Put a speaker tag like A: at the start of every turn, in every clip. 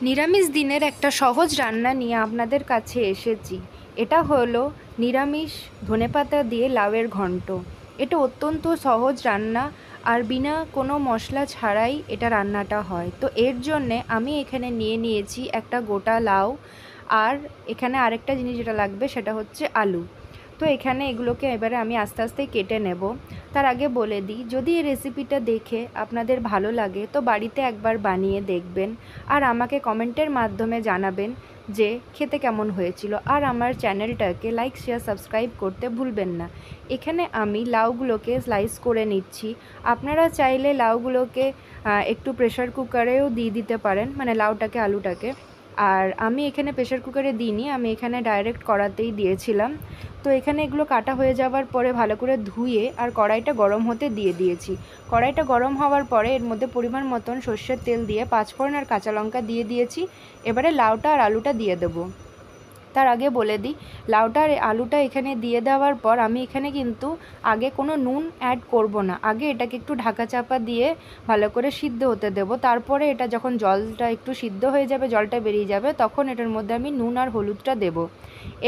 A: নিরামিষ দিনের একটা সহজ রান্না নিয়ে আপনাদের কাছে এসেছি। এটা হলো নিরামিষ ধনেপাতা দিয়ে লাউয়ের ঘন্ট। এটা অত্যন্ত সহজ রান্না আর বিনা কোনো মশলা ছাড়াই এটা রান্নাটা হয়। তো এর জন্যে আমি এখানে নিয়ে নিয়েছি একটা গোটা লাউ, আর এখানে আরেকটা জিনিস যেটা লাগবে সেটা হচ্ছে আলু। তো এখানে এগুলোকে এবারে আমি আস্তে আস্তে কেটে নেব। তার আগে বলে দিই, যদি এই রেসিপিটা দেখে আপনাদের ভালো লাগে তো বাড়িতে একবার বানিয়ে দেখবেন আর আমাকে কমেন্টের মাধ্যমে জানাবেন যে খেতে কেমন হয়েছিল। আর আমার চ্যানেলটাকে লাইক, শেয়ার, সাবস্ক্রাইব করতে ভুলবেন না। এখানে আমি লাউগুলোকে স্লাইস করে নিচ্ছি। আপনারা চাইলে লাউগুলোকে একটু প্রেশার কুকারেও দিয়ে দিতে পারেন, মানে লাউটাকে, আলুটাকে। আর আমি এখানে প্রেশার কুকারে দিইনি, আমি এখানে ডাইরেক্ট কড়াতেই দিয়েছিলাম। তো এখানে এগুলো কাটা হয়ে যাওয়ার পরে ভালো করে ধুয়ে আর কড়াইটা গরম হতে দিয়ে দিয়েছি। কড়াইটা গরম হওয়ার পরে এর মধ্যে পরিমাণ মতন সর্ষের তেল দিয়ে পাঁচফোড়ন আর কাঁচা লঙ্কা দিয়ে দিয়েছি। এবারে লাউটা আর আলুটা দিয়ে দেবো। তার আগে বলে দিই, লাউটা আর আলুটা এখানে দিয়ে দেওয়ার পর আমি এখানে কিন্তু আগে কোনো নুন অ্যাড করব না। আগে এটাকে একটু ঢাকা চাপা দিয়ে ভালো করে সিদ্ধ হতে দেব। তারপরে এটা যখন জলটা একটু সিদ্ধ হয়ে যাবে, জলটা বেরিয়ে যাবে, তখন এটার মধ্যে আমি নুন আর হলুদটা দেব।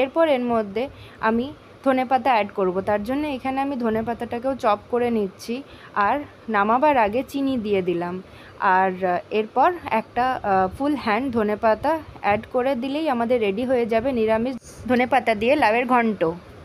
A: এরপর এর মধ্যে আমি ধনেপাতা অ্যাড করব। তার জন্য এখানে আমি ধনেপাতাটাকেও চপ করে নিচ্ছি। আর নামাবার আগে চিনি দিয়ে দিলাম। আর এরপর একটা ফুল ধনেপাতা অ্যাড করে দিলেই আমাদের রেডি হয়ে যাবে নিরামিষ ধনেপাতা দিয়ে লাউয়ের ঘন্ট।